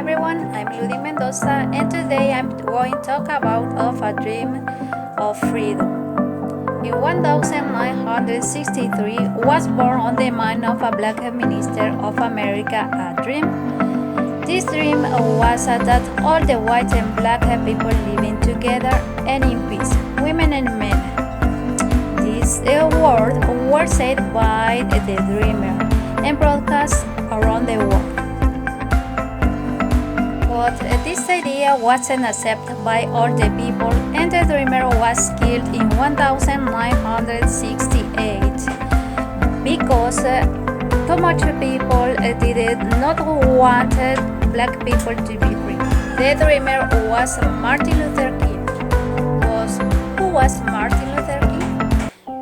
everyone, I'm Ludi Mendoza and today I'm going to talk about a dream of freedom. In 1963 was born on the mind of a black minister of America a dream. This dream was that all the white and black people living together and in peace, women and men. These words were said by the dreamer and broadcast around the world. But this idea wasn't accepted by all the people, and the dreamer was killed in 1968 because too much people did not want black people to be free. The dreamer was Martin Luther King. Who was Martin Luther King?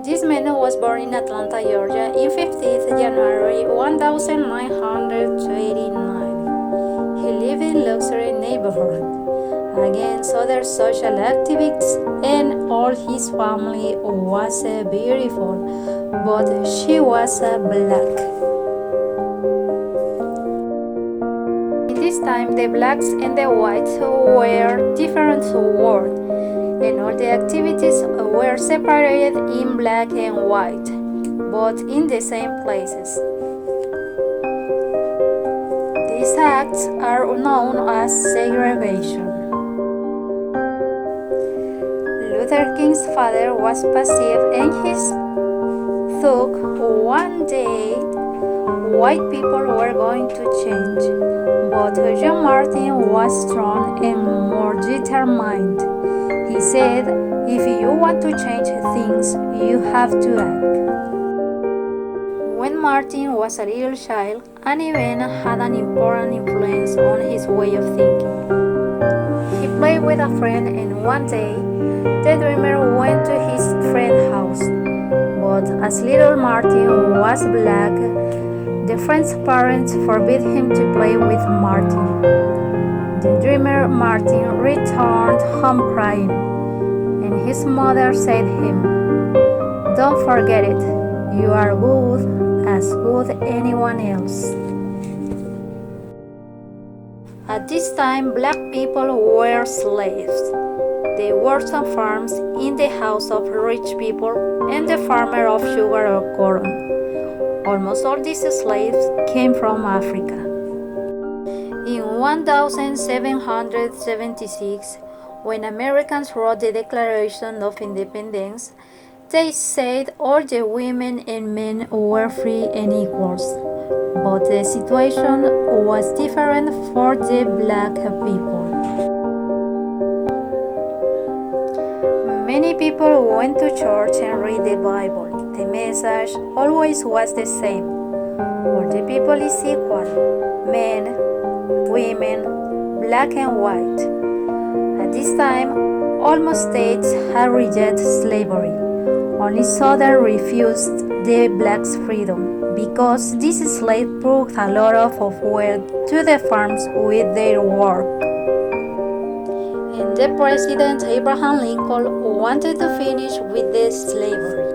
This man was born in Atlanta, Georgia, in 15th January 1929. He lived in luxury neighborhood against other social activists, and all his family was beautiful, but she was black. In this time, the blacks and the whites were different worlds, and all the activities were separated in black and white, but in the same places. These acts are known as segregation. Luther King's father was passive and he thought one day white people were going to change. But John Martin was strong and more determined. He said, if you want to change things, you have to act. When Martin was a little child, an event had an important influence on his way of thinking. He played with a friend, and one day, the dreamer went to his friend's house. But as little Martin was black, the friend's parents forbid him to play with Martin. The dreamer Martin returned home crying, and his mother said to him, "Don't forget it, you are good as good anyone else." At this time, black people were slaves. They worked on farms in the house of rich people and the farmer of sugar or corn. Almost all these slaves came from Africa. In 1776, when Americans wrote the Declaration of Independence, they said all the women and men were free and equals, but the situation was different for the black people. Many people went to church and read the Bible. The message always was the same. All the people is equal, men, women, black and white. At this time, almost states had rejected slavery. Only Southern refused the blacks' freedom because these slaves brought a lot of wealth to the farms with their work. And the President Abraham Lincoln wanted to finish with the slavery.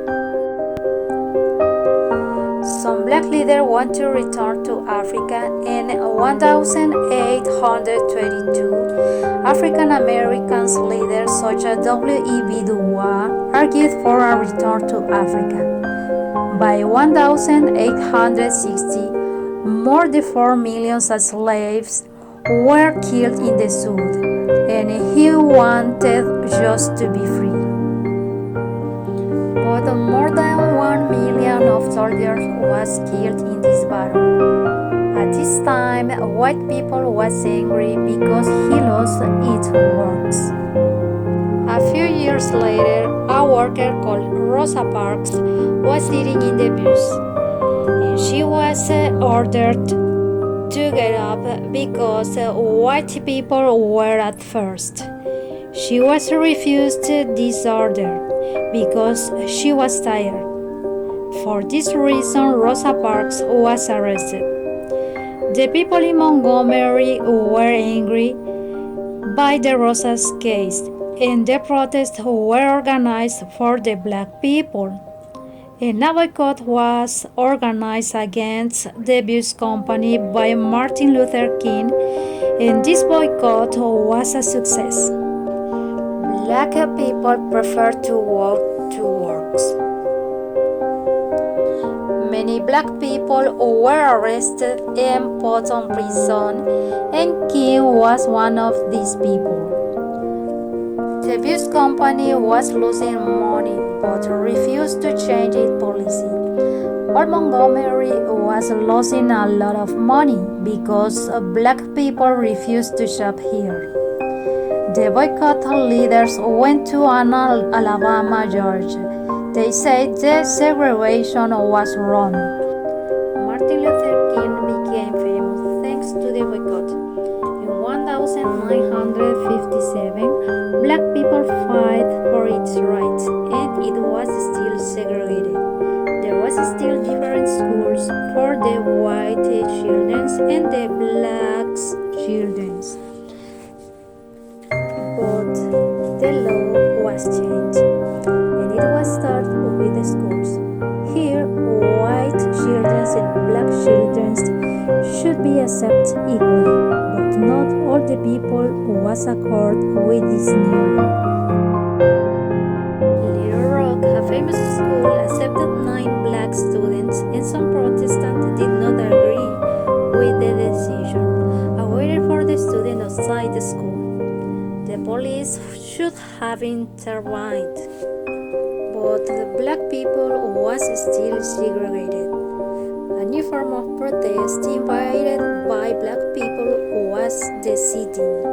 Some black leaders want to return to Africa. In 1822, African American leaders such as W.E.B. Du Bois argued for a return to Africa. By 1860, more than 4 million slaves were killed in the South, and he wanted just to be free. But more than 1 million of soldiers was killed in this battle. At this time, white people was angry because he lost its works. A few years later, a worker called Rosa Parks was sitting in the bus, and she was ordered to get up because white people were at first. She was refused this order because she was tired. For this reason, Rosa Parks was arrested. The people in Montgomery were angry by the Rosa's case, and the protests were organized for the black people. A boycott was organized against the bus company by Martin Luther King and this boycott was a success. Black people prefer to walk to work. Many black people were arrested and put in prison, and King was one of these people. The bus company was losing money but refused to change its policy. Old Montgomery was losing a lot of money because black people refused to shop here. The boycott leaders went to Alabama, Georgia. They said the segregation was wrong. Martin Luther King became famous thanks to the boycott. In 1957, black people fought for its rights, and it was still segregated. There was still different schools for the white children and the black children. But the law was changed, and it was started with the schools. Here, white children and black children should be accepted equally, but not all the people was accord with this new law. Little Rock, a famous school, accepted 9 black students, and some Protestants did not agree with the decision, waited for the students outside the school. The police should have intervened, but the black people was still segregated. A new form of protest invited by black people was the sitting.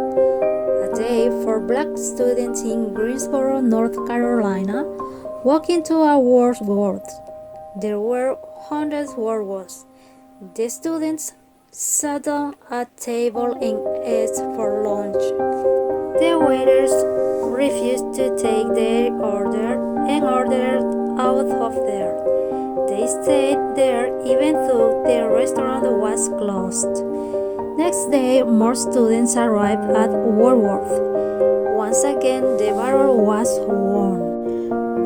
A day for black students in Greensboro, North Carolina, walking to a world. There were hundreds of words. The students sat down at a table and ate for lunch. The waiters refused to take their order and ordered out of there. They stayed there even though the restaurant was closed. Next day, more students arrived at Woolworth. Once again, the battle was won.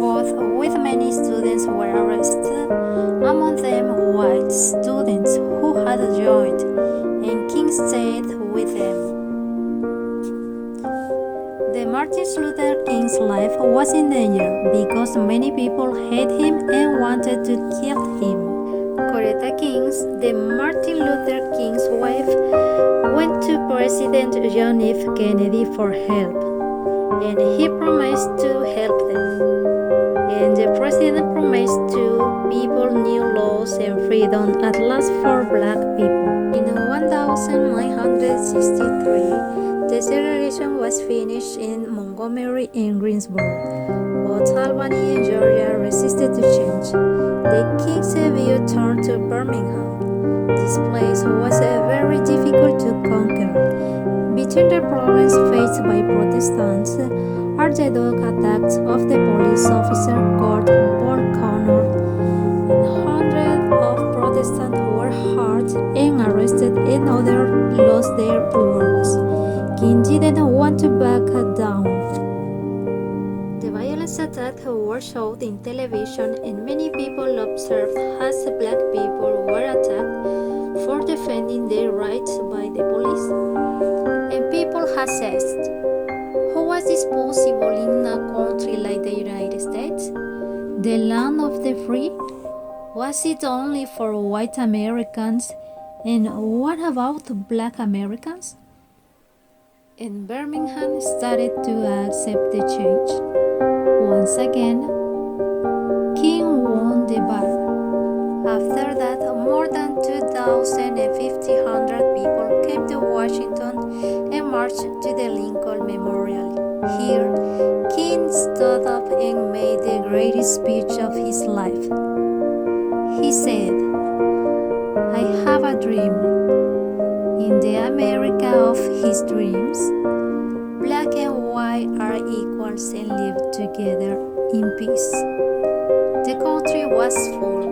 But with many students were arrested, among them white students who had joined, and King stayed with them. Martin Luther King's life was in danger because many people hated him and wanted to kill him. Coretta King, the Martin Luther King's wife, went to President John F. Kennedy for help, and he promised to help them. And the president promised to people new laws and freedom at last for black people. In 1963, the segregation was finished in Montgomery and Greensboro, but Albany and Georgia resisted to change. The King's view turned to Birmingham. This place was very difficult to conquer. Between the problems faced by Protestants are the dog attacks of the police officer called Paul Connor, and hundreds of Protestants were hurt and arrested and others lost their works. King didn't want to back down. The violence attacks were shown in television, and many people observed as black people were attacked for defending their rights by the police. And people had asked, how was this possible in a country like the United States, the land of the free? Was it only for white Americans? And what about black Americans? And Birmingham started to accept the change. Once again, King won the battle. After that, more than 2,500 people came to Washington and marched to the Lincoln Memorial. Here, King stood up and made the greatest speech of his life. He said, "I have a dream. In the America of his dreams, black and white are equals and live together in peace." The country was full.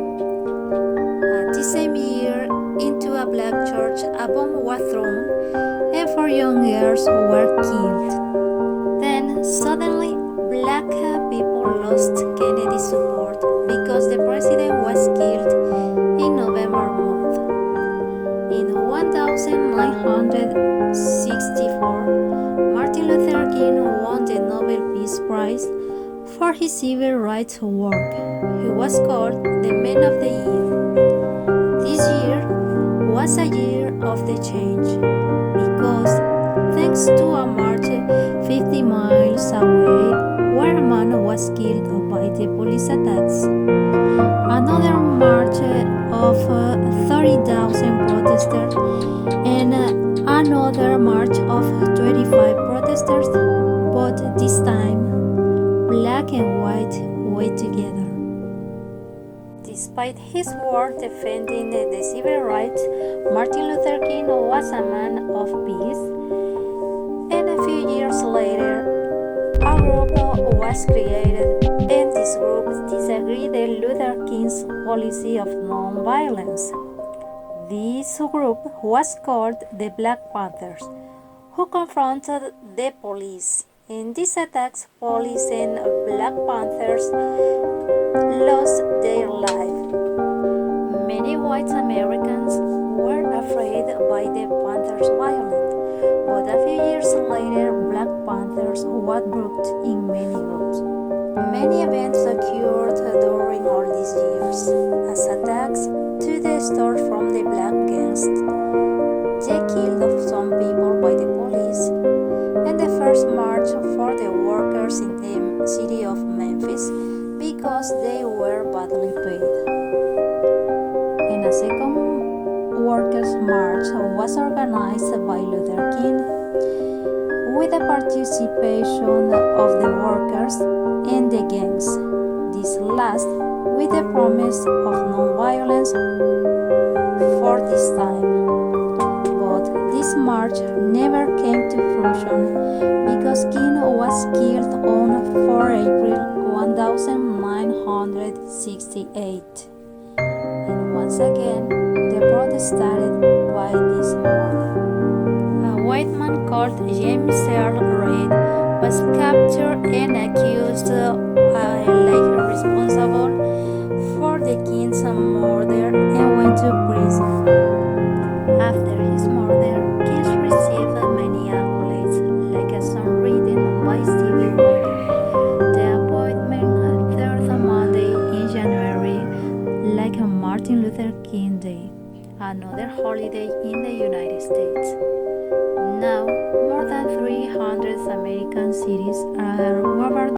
At the same year, into a black church, a bomb was thrown, and 4 young girls were killed. Then, suddenly, black people lost Kennedy's support because the president was killed in November month. In 1964, 1964, Martin Luther King won the Nobel Peace Prize for his civil rights work. He was called the Man of the Year. This year was a year of the change because, thanks to a march 50 miles away where a man was killed by the police attacks, another march of 30,000 protesters, and another march of 25 protesters, but this time black and white were together. Despite his work defending the civil rights, Martin Luther King was a man of peace, and a few years later, a group was created, and this group disagreed with Luther King's policy of non-violence. This group was called the Black Panthers, who confronted the police. In these attacks, police and Black Panthers lost their lives. Many white Americans were afraid by the Panthers' violence, but a few years later, Black Panthers were grouped in many groups. Many events occurred during all these years, as attacks to the stores from the black gangs, the kill of some people by the police, and the first march for the workers in the city of Memphis because they were badly paid. And a second workers' march was organized by Luther King with the participation of the workers and the gangs. This last with the promise of non-violence for this time. But this march never came to fruition because King was killed on 4 April 1968. And once again, the protest started by this month. A white man called James Earl Reed was captured and accused responsible for the King's murder and went to prison. After his murder, King received many accolades, like a song written by Stevie Wonder, the appointment third Monday in January, like a Martin Luther King Day, another holiday in the United States. Now, more than 300 American cities are governed